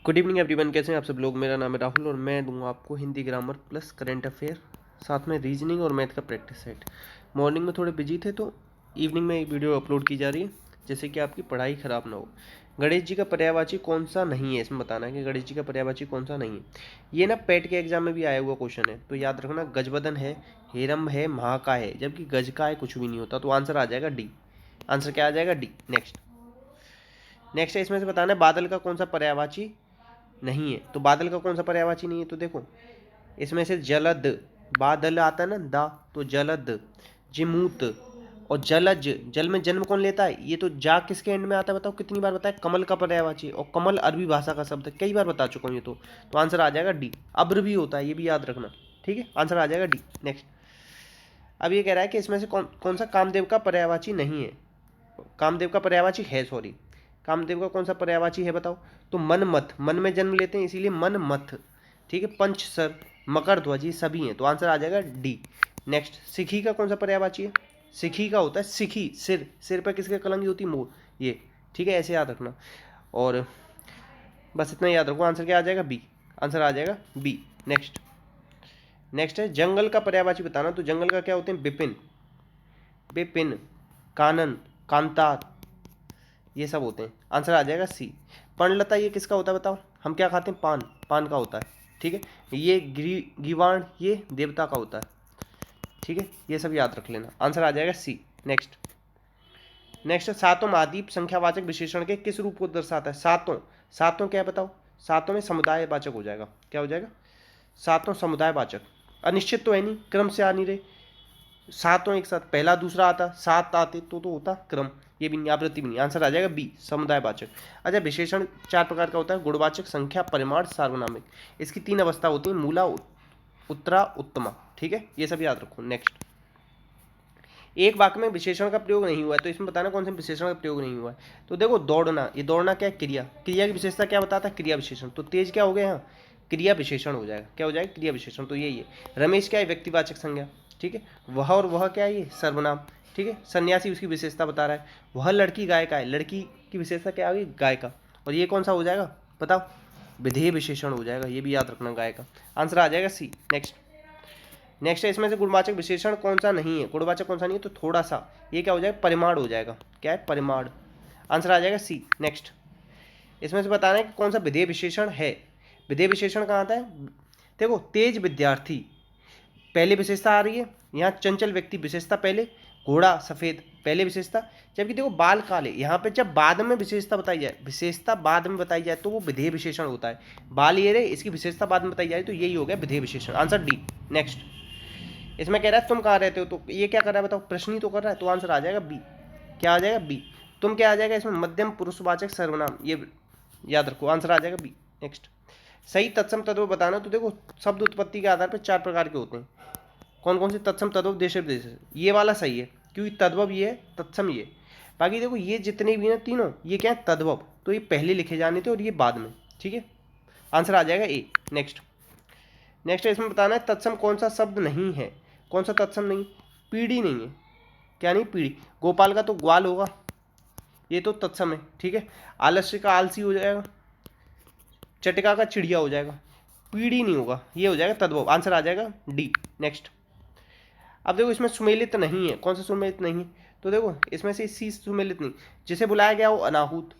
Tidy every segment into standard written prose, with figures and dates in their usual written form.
Good evening everyone, कैसे हैं आप सब लोग। मेरा नाम है राहुल और मैं दूंगा आपको Hindi grammar plus current affair, साथ में रीजनिंग और मैथ का प्रैक्टिस सेट। मॉर्निंग में थोड़े बिजी थे तो इवनिंग में एक वीडियो अपलोड की जा रही है, जैसे कि आपकी पढ़ाई ख़राब ना हो। गणेश जी का पर्यायवाची कौन सा नहीं है, इसमें बताना है कि गणेश जी का पर्यायवाची कौन सा नहीं है। ये ना पेट के एग्जाम में भी आया हुआ क्वेश्चन है, तो याद रखना गजबदन है, हेरम है, महाकाय है, जबकि गज का है कुछ भी नहीं होता, तो आंसर आ जाएगा डी। आंसर क्या आ जाएगा? डी। नेक्स्ट नेक्स्ट है, इसमें से बताना है बादल का कौन सा पर्यायवाची नहीं है। तो बादल का कौन सा पर्यायवाची नहीं है, तो देखो इसमें से जलद, बादल आता है ना दा, तो जलद, जिमूत और जलज। जल में जन्म कौन लेता है? ये तो जा किसके एंड में आता है बताओ, कितनी बार बताया? कमल का पर्यायवाची, और कमल अरबी भाषा का शब्द है, कई बार बता चुका हूँ ये तो आंसर आ जाएगा डी। अब्र भी होता है, ये भी याद रखना, ठीक है। आंसर आ जाएगा डी। नेक्स्ट, अब ये कह रहा है कि इसमें से कौन कौन सा कामदेव का पर्यायवाची नहीं है। कामदेव का पर्यायवाची है, सॉरी, कामदेव का कौन सा पर्यायवाची है बताओ। तो मनमथ, मन में जन्म लेते हैं इसीलिए मनमथ, ठीक है। पंचसर, मकर ध्वज, ये सभी हैं, तो आंसर आ जाएगा डी। नेक्स्ट, सिखी का कौन सा पर्यायवाची है? सिखी का होता है सिखी, सिर, सिर पर किसके कलंगी होती है? मोर, ये, ठीक है, ऐसे याद रखना। और बस इतना याद रखो, आंसर क्या आ जाएगा? बी। आंसर आ जाएगा बी। नेक्स्ट नेक्स्ट है जंगल का पर्यायवाची बताना। तो जंगल का क्या होते हैं? बिपिन, बिपिन, कानन, कांतार, ये सब होते हैं। आंसर आ जाएगा सी। पर्णलता, ये किसका होता है बताओ? हम क्या खाते हैं? पान, पान का होता है, ठीक है। ये गिवाण, ये देवता का होता है, ठीक है। ये सब याद रख लेना, आंसर आ जाएगा सी। नेक्स्ट नेक्स्ट सातों महाद्वीप संख्यावाचक विशेषण के किस रूप को दर्शाता है? सातों, सातों क्या है बताओ? सातों में समुदाय वाचक हो जाएगा, क्या हो जाएगा? सातों समुदाय वाचक। अनिश्चित तो है नहीं, क्रम से आ नहीं रहे, सातों एक साथ, पहला दूसरा आता, सात आते तो होता क्रम, ये भी नहीं, आवृत्ति भी नहीं। आंसर आ जाएगा बी, समुदायवाचक। अच्छा, विशेषण चार प्रकार का होता है, गुणवाचक, संख्या, परिमाण, सार्वनामिक। इसकी तीन अवस्था होती है, मूला, उत्तरा, उत्तमा, ठीक है। ये सब याद रखो। नेक्स्ट, एक वाक्य में विशेषण का प्रयोग नहीं हुआ है, तो इसमें बताना कौन से विशेषण का प्रयोग नहीं हुआ है। तो देखो दौड़ना, ये दौड़ना क्या है? क्रिया, क्रिया की विशेषता क्या बताता है? क्रिया विशेषण। तो तेज क्या हो गया यहाँ? क्रिया विशेषण हो जाएगा, क्या हो जाएगा? क्रिया विशेषण। तो यही है। रमेश क्या है? व्यक्तिवाचक संज्ञा, ठीक है। वह और वह क्या है? ये सर्वनाम, ठीक है। सन्यासी उसकी विशेषता बता रहा है। वह लड़की गायिका है, लड़की की विशेषता क्या आ गई? गायिका। और ये कौन सा हो जाएगा बताओ? विधेय विशेषण हो जाएगा, ये भी याद रखना, गायिका। आंसर आ जाएगा सी। नेक्स्ट है, इसमें से गुणवाचक विशेषण कौन सा नहीं है? गुणवाचक कौन सा नहीं है? तो थोड़ा सा, ये क्या हो जाएगा? परिमाण हो जाएगा, क्या है? परिमाण। आंसर आ जाएगा सी। नेक्स्ट, इसमें से बताना है कि कौन सा विधेय विशेषण है। विधेय विशेषण कहाँ आता है? देखो, तेज विद्यार्थी पहले विशेषता आ रही है, यहाँ चंचल व्यक्ति विशेषता पहले, घोड़ा सफेद पहले विशेषता, जबकि देखो बाल काले, यहाँ पे जब बाद में विशेषता बताई जाए, विशेषता बाद में बताई जाए तो वो विधेय विशेषण होता है। बाल ये रहे, इसकी विशेषता बाद में बताई जाए तो यही हो गया विधेय विशेषण। Answer D. नेक्स्ट, इसमें कह रहा है तुम कहाँ रहते हो, तो ये क्या कर रहा है बताओ? प्रश्न ही तो कर रहा है, तो आंसर आ जाएगा बी। क्या आ जाएगा? बी। तुम क्या आ जाएगा इसमें? मध्यम पुरुषवाचक सर्वनाम, ये याद रखो, आंसर आ जाएगा बी। नेक्स्ट, सही तत्सम तद्भव बताना। तो देखो, शब्द उत्पत्ति के आधार पर चार प्रकार के होते हैं। कौन कौन से? तत्सम, तद्भव, देश विदेश। ये वाला सही है, क्योंकि तद्भव ये है, तत्सम ये। बाकी देखो ये जितने भी हैं तीनों, ये क्या है? तद्भव, तो ये पहले लिखे जाने थे और ये बाद में, ठीक है। आंसर आ जाएगा ए। नेक्स्ट नेक्स्ट इसमें बताना है तत्सम कौन सा शब्द नहीं है। कौन सा तत्सम नहीं? पीढ़ी नहीं है, क्या नहीं? पीढ़ी। गोपाल का तो ग्वाल होगा, ये तो तत्सम है, ठीक है। आलस्य का आलसी हो जाएगा, चटिका का चिड़िया हो जाएगा, पीढ़ी नहीं होगा, ये हो जाएगा तद्भव। आंसर आ जाएगा डी। नेक्स्ट, अब देखो इसमें सुमेलित नहीं है। कौन सा सुमेलित नहीं है? तो देखो इसमें से सी सुमेलित नहीं। जिसे बुलाया गया हो अनाहूत,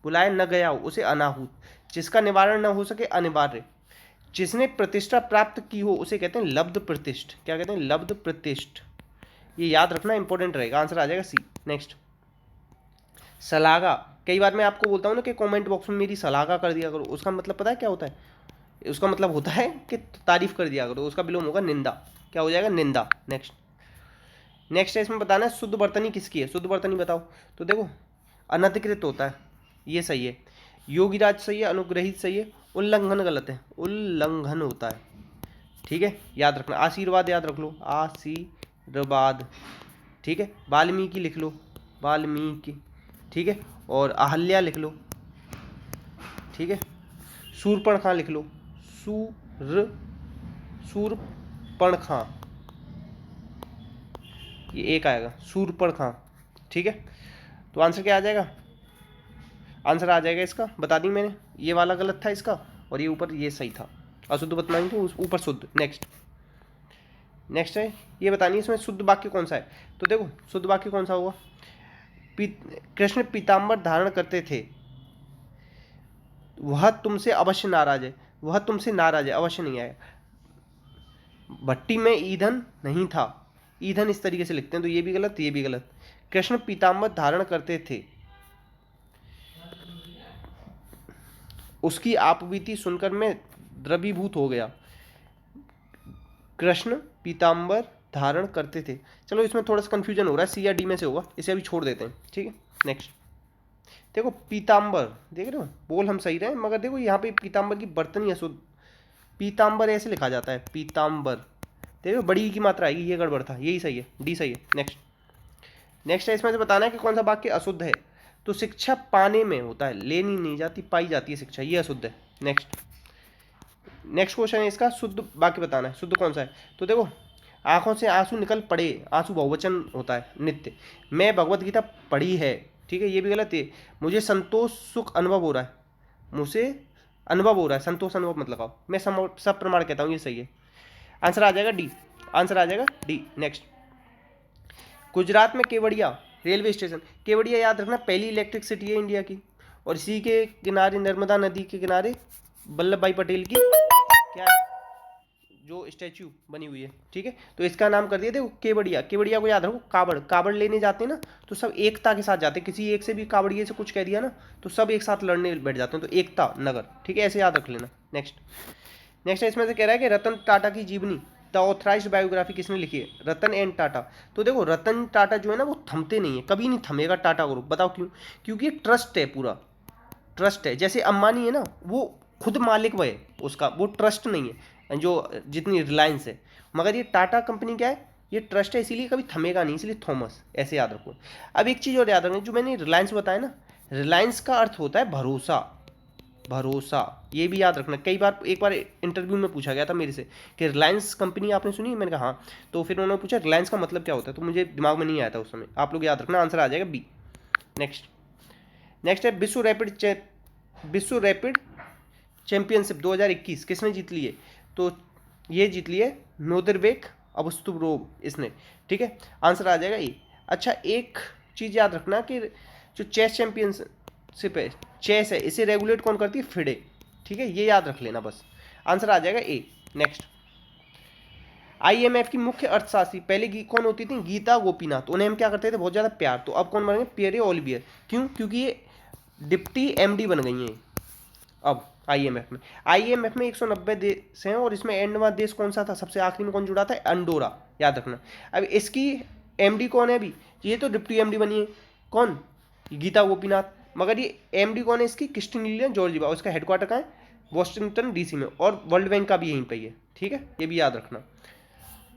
बुलाया न गया हो उसे अनाहूत, जिसका निवारण न हो सके अनिवार्य, जिसने प्रतिष्ठा प्राप्त की हो उसे कहते हैं लब्ध प्रतिष्ठ। क्या कहते हैं? लब्ध प्रतिष्ठ। ये याद रखना, इंपॉर्टेंट रहेगा। आंसर आ जाएगा सी। नेक्स्ट, सलागा, कई बार मैं आपको बोलता हूँ ना कि कमेंट बॉक्स में मेरी सलागा कर दिया करो, उसका मतलब पता है क्या होता है? उसका मतलब होता है कि तारीफ कर दिया करो, उसका विलोम होगा निंदा। क्या हो जाएगा? निंदा। नेक्स्ट नेक्स्ट है, इसमें बताना है शुद्ध वर्तनी किसकी है। शुद्ध वर्तनी बताओ। तो देखो, अनधिकृत होता है, ये सही है। योगीराज सही है, अनुग्रहित सही है, उल्लंघन गलत है, उल्लंघन होता है, ठीक है, याद रखना। आशीर्वाद याद रख लो, आशीर्वाद, ठीक है। वाल्मीकि लिख लो, वाल्मीकि, ठीक है। और अहल्या लिख लो, ठीक है। शूर्पणखा लिख लो, शूर्पणखा, ये एक आएगा, शूर्पणखा, ठीक है। तो आंसर क्या आ जाएगा? आंसर आ जाएगा इसका, बता दी मैंने, ये वाला गलत था इसका और ये ऊपर ये सही था। अशुद्ध बताएंगे तो ऊपर शुद्ध। नेक्स्ट है ये बतानी है इसमें शुद्ध वाक्य कौन सा है। तो देखो शुद्ध वाक्य कौन सा होगा, कृष्ण पीताम्बर धारण करते थे, वह तुमसे अवश्य नाराज है, वह तुमसे नाराज है, अवश्य नहीं आएगा। भट्टी में ईंधन नहीं था, ईंधन इस तरीके से लिखते हैं तो ये भी गलत, ये भी गलत। कृष्ण पीताम्बर धारण करते थे, उसकी आपबीती सुनकर मैं द्रवीभूत हो गया। कृष्ण पीताम्बर धारण करते थे, चलो इसमें थोड़ा सा कंफ्यूजन हो रहा है, सी या डी में से होगा, इसे अभी छोड़ देते हैं, ठीक है। नेक्स्ट देखो पीताम्बर, देख रहे हो बोल हम सही रहे मगर देखो यहाँ पे पीताम्बर की बर्तन ही अशुद्ध, पीताम्बर ऐसे लिखा जाता है पीताम्बर, देखो बड़ी की मात्रा आएगी, ये गड़बड़ था, यही सही है, डी सही है। नेक्स्ट है इसमें से बताना है कि कौन सा वाक्य अशुद्ध है। तो शिक्षा पाने में होता है, लेनी नहीं जाती, पाई जाती है शिक्षा, ये अशुद्ध है। नेक्स्ट क्वेश्चन है इसका शुद्ध वाक्य बताना है, शुद्ध कौन सा है। तो देखो आंखों से आंसू निकल पड़े, आंसू बहुवचन होता है नित्य, मैं भगवत गीता पढ़ी है, ठीक है ये भी गलत है। मुझे संतोष सुख अनुभव हो रहा है, मुझे अनुभव हो रहा है, संतोष अनुभव मत लगाओ, मैं सब प्रमाण कहता हूँ, ये सही है। आंसर आ जाएगा डी, आंसर आ जाएगा डी। नेक्स्ट गुजरात में केवड़िया रेलवे स्टेशन, केवड़िया याद रखना पहली इलेक्ट्रिक सिटी है इंडिया की, और इसी के किनारे नर्मदा नदी के किनारे वल्लभ भाई पटेल की क्या है जो स्टैच्यू बनी हुई है, ठीक है। तो इसका नाम कर दिया देखो केवड़िया, केवड़िया को याद रखो, कावड़, कावड़ लेने जाते हैं ना तो सब एकता के साथ जाते हैं, किसी एक से भी कावड़िए से कुछ कह दिया ना तो सब एक साथ लड़ने बैठ जाते हैं, तो एकता नगर, ठीक है, ऐसे याद रख लेना। नेक्स्ट इसमें से कह रहा है कि रतन टाटा की जीवनी द ऑथराइज्ड बायोग्राफी किसने लिखी है, रतन एंड टाटा। तो देखो रतन टाटा जो है ना वो थमते नहीं है, कभी नहीं थमेगा टाटा ग्रुप, बताओ क्यों, क्योंकि ट्रस्ट है, पूरा ट्रस्ट है। जैसे अंबानी है ना वो खुद मालिक वो है उसका, वो ट्रस्ट नहीं है जो जितनी रिलायंस है, मगर ये टाटा कंपनी क्या है, ये ट्रस्ट है, इसीलिए कभी थमेगा नहीं, इसलिए थॉमस, ऐसे याद रखो। अब एक चीज़ और याद रखना, जो मैंने रिलायंस बताया ना, रिलायंस का अर्थ होता है भरोसा, भरोसा, ये भी याद रखना। कई बार एक बार इंटरव्यू में पूछा गया था मेरे से कि रिलायंस कंपनी आपने सुनी, मैंने कहा हाँ, तो फिर उन्होंने पूछा रिलायंस का मतलब क्या होता है, तो मुझे दिमाग में नहीं आया था उस समय, आप लोग याद रखना, आंसर आ जाएगा बी। नेक्स्ट है विश्व रैपिड चैंपियनशिप 2021 किसने जीत ली है। तो ये जीत ली है नोदरबेक अबुस्तुरोव इसने, ठीक है, आंसर आ जाएगा ए। अच्छा एक चीज़ याद रखना कि जो चेस चैंपियनशिप है, चेस है, इसे रेगुलेट कौन करती है, फिडे, ठीक है, ये याद रख लेना बस, आंसर आ जाएगा ए। नेक्स्ट आईएमएफ की मुख्य अर्थशास्त्री पहले कौन होती थी, गीता गोपीनाथ, उन्हें हम क्या करते थे बहुत ज़्यादा प्यार, तो अब कौन बनेंगे, पियरे ओलिवियर, क्यों, क्योंकि ये डिप्टी एमडी बन गई हैं अब आईएमएफ में 190 देश हैं, और इसमें एंडवा देश कौन सा था, सबसे आखिरी में कौन जुड़ा था, अंडोरा, याद रखना। अब इसकी एमडी कौन है अभी, ये तो डिप्टी एमडी बनी है, कौन, गीता गोपीनाथ, मगर ये एमडी कौन है इसकी, क्रिस्टिन लिलियन जॉर्जिवा, और इसका हेडक्वार्टर कहाँ है, वॉशिंगटन डीसी में, और वर्ल्ड बैंक का भी यहीं पर ही है, ठीक है, ये भी याद रखना,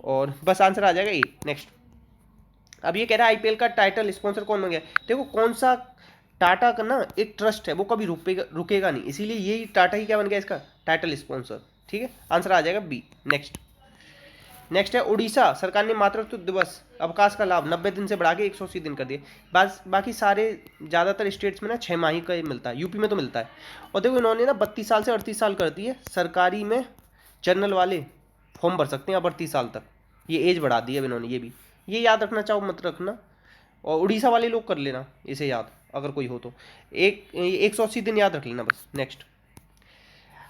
और बस आंसर आ जाएगा ए। नेक्स्ट अब ये कह रहा है आईपीएल का टाइटल स्पॉन्सर कौन बन गया, देखो कौन सा, टाटा का ना एक ट्रस्ट है, वो कभी रुकेगा नहीं, इसीलिए यही टाटा ही क्या बन गया इसका टाइटल स्पॉन्सर, ठीक है, आंसर आ जाएगा बी। नेक्स्ट है उड़ीसा सरकार ने मातृत्व दिवस अवकाश का लाभ 90 दिन से बढ़ा के 180 दिन कर दिए, बाकी सारे ज़्यादातर स्टेट्स में ना 6 माही का मिलता है, यूपी में तो मिलता है। और देखो इन्होंने ना 32 साल से 38 साल कर दी है, सरकारी में जनरल वाले फॉर्म भर सकते हैं अब 38 साल तक, ये एज बढ़ा दी है अब इन्होंने, ये याद रखना, चाहो मत रखना, और उड़ीसा वाले लोग कर लेना इसे याद, अगर कोई हो तो 180 दिन याद रख लेना बस। नेक्स्ट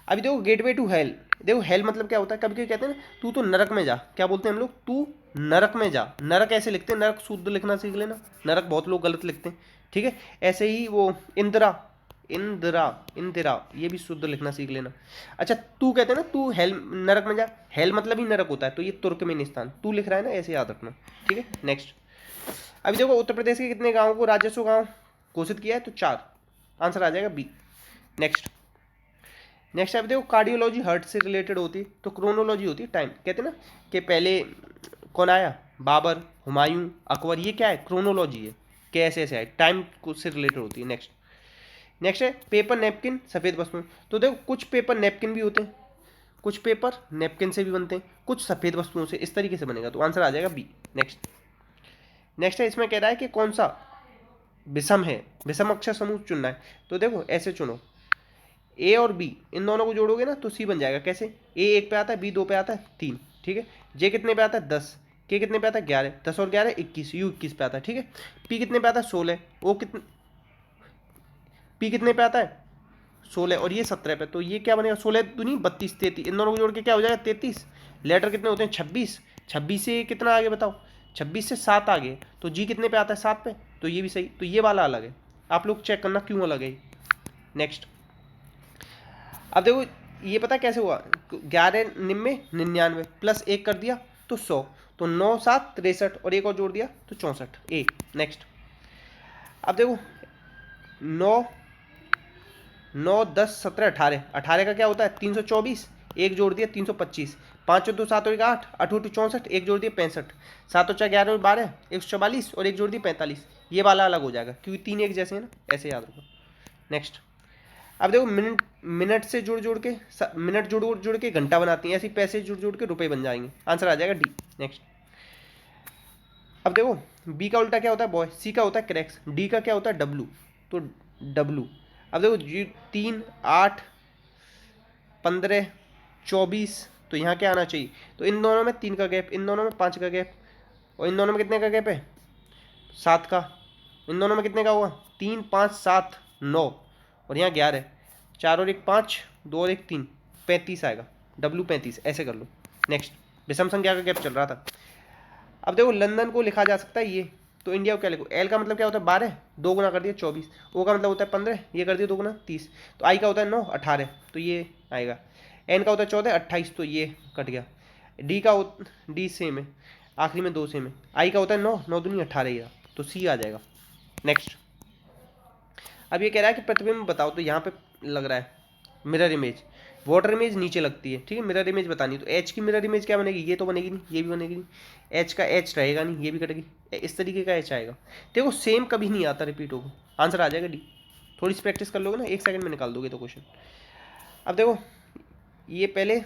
अभी देखो गेटवे टू हेल, देखो हेल मतलब क्या होता है, कभी कभी कहते हैं ना तू तो नरक में जा, क्या बोलते हैं हम लोग, तू नरक में जा, नरक ऐसे लिखते हैं, नरक शुद्ध लिखना सीख लेना, नरक बहुत लोग गलत लिखते हैं, ठीक है, ऐसे ही वो इंदिरा, इंदिरा ये भी शुद्ध लिखना सीख लेना। अच्छा तू कहते हैं ना तू हेल नरक में जा, हेल मतलब ही नरक होता है, तो ये तुर्कमेनिस्तान, तू लिख रहा है ना, ऐसे याद रखना, ठीक है। नेक्स्ट अभी देखो उत्तर प्रदेश के कितने गाँव को राजस्व गाँव घोषित किया है, तो 4, आंसर आ जाएगा बी। नेक्स्ट अभी देखो कार्डियोलॉजी हार्ट से रिलेटेड होती है, तो क्रोनोलॉजी होती है टाइम, कहते हैं ना कि पहले कौन आया, बाबर, हुमायूं, अकबर, ये क्या है, क्रोनोलॉजी है, कैसे ऐसे आए, टाइम से रिलेटेड होती है। नेक्स्ट है पेपर नैपकिन सफ़ेद वस्तुएं, तो देखो कुछ पेपर नैपकिन भी होते हैं, कुछ पेपर नैपकिन से भी बनते हैं, कुछ सफ़ेद वस्तुओं से, इस तरीके से बनेगा, तो आंसर आ जाएगा बी। नेक्स्ट है इसमें कह रहा है कि कौन सा विषम है, विषम अक्षर समूह चुनना है। तो देखो ऐसे चुनो, ए और बी इन दोनों को जोड़ोगे ना तो सी बन जाएगा। कैसे? ए 1 पे आता है, बी 2 पे आता है, 3, ठीक है। जे कितने पे आता है? 10, के कितने पे आता है? 11, 10 और 11 21, यू 21 पे आता है, ठीक है। पी कितने पे आता है? 16, ओ कितने, पी कितने पे आता है? 16 और ये 17 पे। तो ये क्या बनेगा? 16 दूनी 32, 33, इन दोनों को जोड़ के क्या हो जाएगा? 33। लेटर कितने होते हैं? 26, 26 से कितना आगे बताओ? 26 से 7 आगे। तो जी कितने पे आता है? 7 पे। तो ये भी सही। तो ये वाला अलग है, आप लोग चेक करना क्यों अलग है। नेक्स्ट, अब देखो ये पता कैसे हुआ? 11 निन्यानवे 99 प्लस 1 कर दिया तो 100, तो 9 7 63 और एक और जोड़ दिया तो 64, ए। नेक्स्ट, अब देखो 9 9 10 17 18, 18 का क्या होता है? 324, एक जोड़ दिया 325, 5 और 2 7 और 1 8, 8 और 2 64, एक जोड़ दिया 65, 7 और 4 11 और 12 144 और एक जोड़ दिया 45। ये वाला अलग हो जाएगा क्योंकि 3 एक जैसे हैं ना, ऐसे याद रखो। नेक्स्ट, अब देखो मिनट मिनट से जुड़ जुड़ के मिनट जुड़ जुड़ के घंटा बनाती हैं, ऐसी पैसे जुड़ जुड़ के रुपए बन जाएंगे। आंसर आ जाएगा डी। नेक्स्ट, अब देखो बी का उल्टा क्या होता है? बॉय। सी का होता है क्रैक्स। डी का क्या होता है? डब्लू। तो डब्लू। अब देखो जी 3 8 15 24, तो यहाँ क्या आना चाहिए? तो इन दोनों में 3 का गैप, इन दोनों में 5 का गैप, और इन दोनों में कितने का गैप है? 7 का। इन दोनों में कितने का हुआ? 3 5 7 9, और यहाँ 11, 4 और 1 5, 2 और 1 3, 35 आएगा। डब्लू 35, ऐसे कर लो। नेक्स्ट, विषम संख्या का गैप चल रहा था। अब देखो लंदन को लिखा जा सकता है ये, तो इंडिया को क्या लिखो? एल का मतलब क्या होता है? 12, 2 गुना कर दिया 24, ओ का मतलब होता है 15, ये कर दिया 2 गुना 30, तो आई का होता है 9 18, तो ये आएगा। एन का होता है 14 28, तो ये कट गया। डी का डी सेम है, आखिरी में 2 सेम है। आई का होता है 9 9 दूनी 18 ही, तो सी आ जाएगा। नेक्स्ट, अब ये कह रहा है कि प्रतिबिंब बताओ, तो यहाँ पे लग रहा है मिरर इमेज। वाटर इमेज नीचे लगती है, ठीक है। मिरर इमेज बतानी, तो एच की मिरर इमेज क्या बनेगी? ये तो बनेगी नहीं, ये भी बनेगी नहीं, एच का एच रहेगा नहीं, ये भी कटेगी, इस तरीके का एच आएगा। देखो सेम कभी नहीं आता, रिपीट होगा। आंसर आ जाएगा डी। थोड़ी सी प्रैक्टिस कर लोगे ना, 1 सेकंड में निकाल दोगे तो क्वेश्चन। अब देखो ये पहले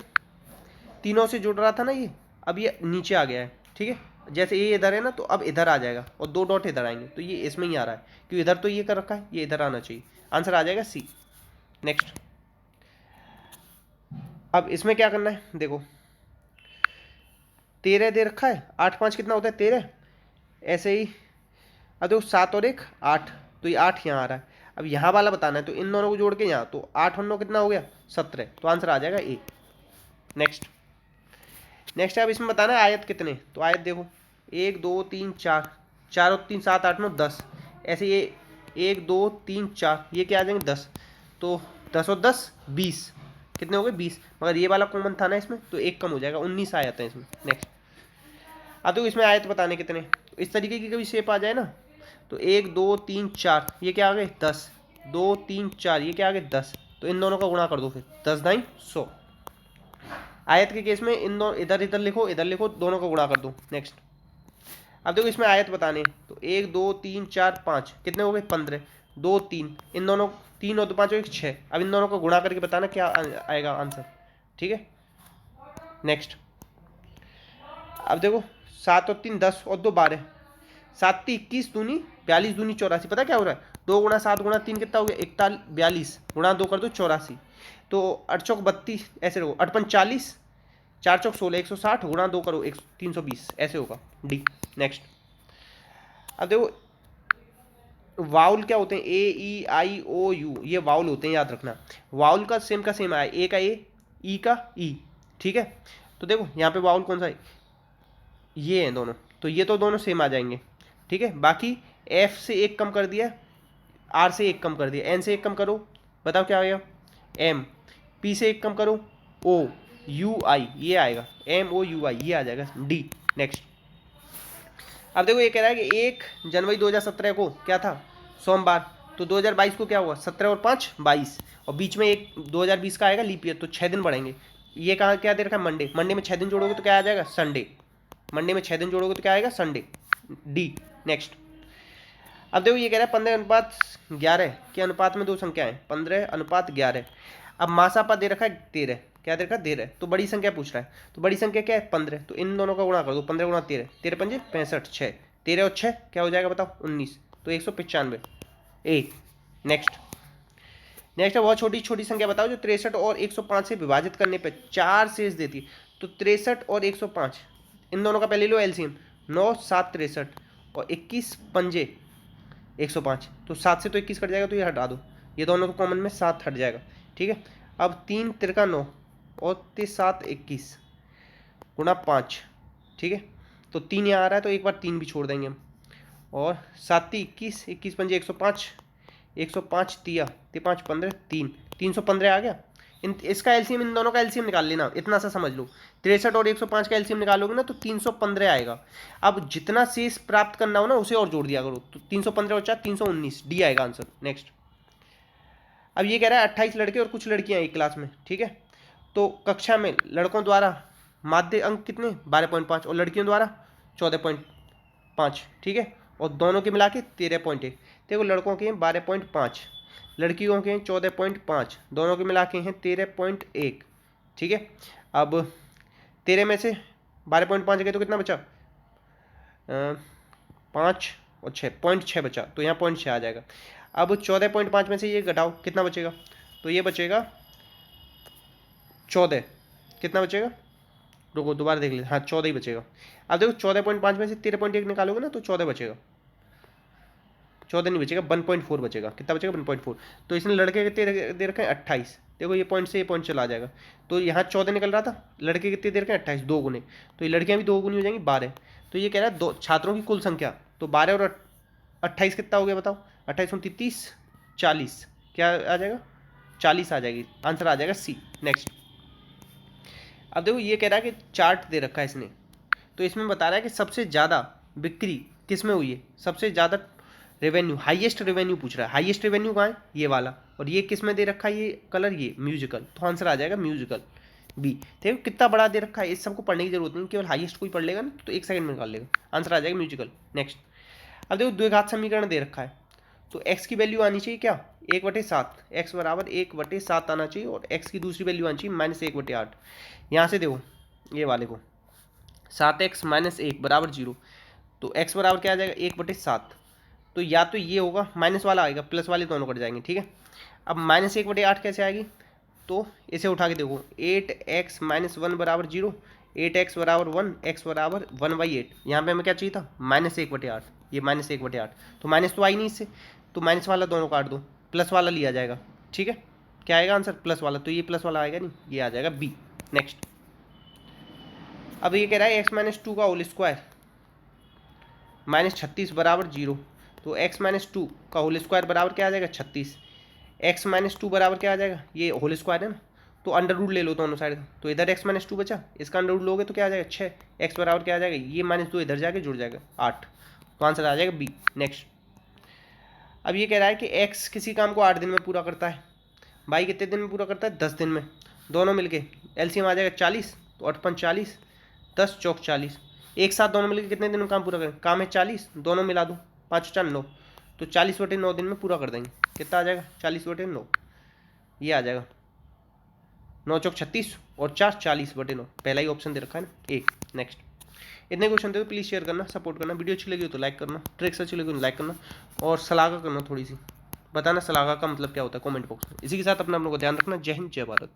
तीनों से जुड़ रहा था ना ये, अब ये नीचे आ गया है, ठीक है। जैसे ये इधर है ना, तो अब इधर आ जाएगा और 2 डॉट इधर आएंगे, तो ये इसमें ही आ रहा है क्योंकि इधर तो ये कर रखा है, ये इधर आना चाहिए। आंसर आ जाएगा सी। नेक्स्ट, अब इसमें क्या करना है? देखो 13 दे रखा है, 8 5 कितना होता है? 13, ऐसे ही। अब देखो 7 और 1 8, तो ये 8 यहाँ आ रहा है। अब यहाँ वाला बताना है, तो इन दोनों को जोड़ के यहाँ, तो 8 और 9 कितना हो गया? 17, तो आंसर आ जाएगा ए। नेक्स्ट, नेक्स्ट अब इसमें बताना है आयत कितने, तो आयत देखो 1 2 3 4, 4 और 3 7 8 9 10, ऐसे ये 1 2 3 4, ये क्या आ जाएंगे? 10, तो 10 और 10 20, कितने हो गए? 20, मगर ये वाला कॉमन था ना इसमें, तो एक कम हो जाएगा, 19 आयत है इसमें। नेक्स्ट, अब देखो इसमें आयत बताने कितने, तो इस तरीके की कभी शेप आ जाए ना, तो 1 2 3 4, ये क्या आ गए? 10, 2 3 4, ये क्या आ गए? 10, तो इन दोनों का गुणा कर दो फिर, 10 दाई 100। आयत के केस में इन दोनों इधर इधर लिखो, इधर लिखो, दोनों का गुणा कर दो। नेक्स्ट, अब देखो इसमें आयत बताने, तो 1 2 3 4 5, कितने हो गए? 15, 2 3, इन दोनों 3 और 2 5 और 1 6, अब इन दोनों को गुणा करके बताना क्या आएगा आंसर, ठीक है। नेक्स्ट, अब देखो 7 और 3 10 और 2 12, 7 3 21 दूनी 42 दूनी 84, पता क्या हो रहा है? 2 गुणा 7 गुणा 3 कितना हो गया? 41 42 गुणा 2 कर दो 84, तो 8 चौक 32, ऐसे रहो 8 5 40, 4 चौक 16 160 गुणा 2 करो 320, ऐसे होगा डी। नेक्स्ट, अब देखो वाउल क्या होते हैं? ए ई आई ओ यू, ये वाउल होते हैं, याद रखना। वाउल का सेम आया, ए का ए, ई का ई, ठीक है। तो देखो यहाँ पे वाउल कौन सा है? ये हैं दोनों, तो ये तो दोनों सेम आ जाएंगे, ठीक है। बाकी एफ से एक कम कर दिया, आर से एक कम कर दिया, एन से एक कम करो, बताओ क्या आएगा? एम। पी से एक कम करो, ओ यू आई, ये आएगा एम ओ यू आई, ये आ जाएगा डी। नेक्स्ट, अब देखो ये कह रहा है कि 1 जनवरी 2017 को क्या था? सोमवार, तो 2022 को क्या हुआ? 17 और 5 22, और बीच में एक 2020 का आएगा लीप ईयर, तो 6 दिन बढ़ेंगे। ये कहाँ क्या दे रखा है? मंडे, मंडे में 6 दिन जोड़ोगे तो क्या आ जाएगा? संडे, मंडे में 6 दिन जोड़ोगे तो क्या आएगा? Sunday, D. नेक्स्ट, अब देखो ये कह रहा है 15:11 के अनुपात में 2 संख्याएं, 15:11। अब मासापा दे रखा है 13, क्या दे रखा है? 13, तो बड़ी संख्या पूछ रहा है, तो बड़ी संख्या क्या है? 15, तो इन दोनों का गुणा कर दो, 15 गुणा 13, 13 पंजे 65, 6, 13 और 6 क्या हो जाएगा बताओ? 19, तो 195 ए। नेक्स्ट है बहुत छोटी छोटी संख्या बताओ जो 63 और 105 से विभाजित करने पे 4 शेष देती है। तो 63 और 105 इन दोनों का पहले लो एलसीएम, 9 7 63 और 21 पंजे 105। तो 7 से तो 21 कट जाएगा, तो ये हटा दो, ये दोनों तो कॉमन में 7 हट जाएगा। ठीक है, अब 3 तिरका 9 और 7 21 गुणा 5। ठीक है, तो 3 यहाँ आ रहा है, तो एक बार 3 भी छोड़ देंगे हम, और 7 21 21 पंजे 105 105 तिया 5 15 3 315 आ गया। इसका एलसीएम, इन दोनों का एलसीएम निकाल लेना, इतना सा समझ लो। 63 और 105 का एलसीएम निकालोगे ना तो 315 आएगा। अब जितना शेष प्राप्त करना हो ना उसे और जोड़ दिया करो, तो 315 और 4 319, डी आएगा आंसर। नेक्स्ट, अब ये कह रहा है 28 लड़के और कुछ लड़कियां एक क्लास में। ठीक है, तो कक्षा में लड़कों द्वारा माध्य अंक कितने 12.5 और लड़कियों द्वारा 14.5। ठीक है, और दोनों के मिला के 13.1। देखो लड़कों के हैं 12.5, लड़कियों के हैं 14.5, दोनों के मिला के हैं 13.1। ठीक है, अब 13 में से 12.5 गए तो कितना बचा, 5 और 6.6 बचा, तो यहाँ 0.6 आ जाएगा। अब 14.5 में से ये घटाओ, कितना बचेगा, तो ये बचेगा 14, कितना बचेगा, रुको दोबारा देख लेते, हाँ 14 ही बचेगा। अब देखो 14.5 में से 13.1 निकालोगे ना तो 14 बचेगा, 14 नहीं बचेगा, 1.4 बचेगा। कितना बचेगा, 1.4। तो इसने लड़के कितने दे रखे हैं 28। देखो ये पॉइंट से ये पॉइंट चला जाएगा, तो यहाँ 14 निकल रहा था, लड़के कितने दे रखे हैं 28, 2 गुने, तो ये लड़कियाँ भी 2 गुनी हो जाएंगी 12। तो ये कह रहा है 2 छात्रों की कुल संख्या, तो 12 और 28 कितना हो गया बताओ, 28 29 30 40, क्या आ जाएगा 40 आ जाएगी, आंसर आ जाएगा सी। नेक्स्ट, अब देखो ये कह रहा है कि चार्ट दे रखा है इसने, तो इसमें बता रहा है कि सबसे ज़्यादा बिक्री किस में हुई है, सबसे ज़्यादा रेवेन्यू, हाईएस्ट रेवेन्यू पूछ रहा है। हाईएस्ट रेवेन्यू कहाँ है, ये वाला, और ये किस में दे रखा है ये कलर, ये म्यूजिकल, तो आंसर आ जाएगा म्यूजिकल बी। देखो कितना बड़ा दे रखा है, इस सबको पढ़ने की जरूरत नहीं, केवल हाईएस्ट कोई पढ़ लेगा ना तो 1 सेकंड में निकाल लेगा, आंसर आ जाएगा म्यूजिकल। नेक्स्ट, अब देखो द्विघात समीकरण दे रखा है, तो x की वैल्यू आनी चाहिए क्या 1/7, x बराबर 1/7 आना चाहिए, और x की दूसरी वैल्यू आनी चाहिए -1/8। यहाँ से देखो ये वाले को 7x - 1 बराबर 0, तो x बराबर क्या आ जाएगा 1/7, तो या तो ये होगा, माइनस वाला आएगा, प्लस वाले दोनों कट जाएंगे। ठीक है, अब -1/8 कैसे आएगी, तो इसे उठा के देखो, 8x - 1 बराबर 0, 8x बराबर 1, x बराबर 1/8। यहाँ पे हमें क्या चाहिए था -1/8, ये -1/8, तो माइनस तो आई नहीं इससे, तो माइनस वाला दोनों काट दो, प्लस वाला लिया जाएगा। ठीक है, क्या आएगा आंसर प्लस वाला, तो ये प्लस वाला आएगा नहीं, ये आ जाएगा बी। नेक्स्ट, अब ये कह रहा है x - 2 का होल स्क्वायर -36 बराबर 0, तो x - 2 का होल स्क्वायर बराबर क्या आ जाएगा 36, x - 2 बराबर क्या आ जाएगा, ये होल स्क्वायर है ना, तो अंडर रूट ले लो दोनों साइड, तो इधर x - 2 बचा, इसका अंडर रूट लोगे तो क्या आ जाएगा 6, x बराबर क्या आ जाएगा, ये -2 इधर जाके जुड़ जाएगा 8, तो आंसर आ जाएगा बी। नेक्स्ट, अब ये कह रहा है कि x किसी काम को 8 दिन में पूरा करता है, भाई कितने दिन में पूरा करता है 10 दिन में, दोनों मिलके एलसीएम आ जाएगा 40, तो 8 5 40, 10 चौक 40, एक साथ दोनों मिलकर कितने दिन में काम पूरा करें, काम है 40, दोनों मिला दो 5 4 9, तो 40/9 दिन में पूरा कर देंगे। कितना आ जाएगा 40/9, ये आ जाएगा 9 चौक 36 और 4 40/9, पहला ही ऑप्शन दे रखा है ना एक। नेक्स्ट, इतने क्वेश्चन थे तो प्लीज़ शेयर करना, सपोर्ट करना, वीडियो अच्छी लगी हो तो लाइक करना, ट्रिक्स अच्छी लगी हो तो लाइक करना, और सलाह करना, थोड़ी सी बताना सलाह का मतलब क्या होता है कमेंट बॉक्स में। इसी के साथ अपना आप लोगों को ध्यान रखना। जय हिंद, जय भारत।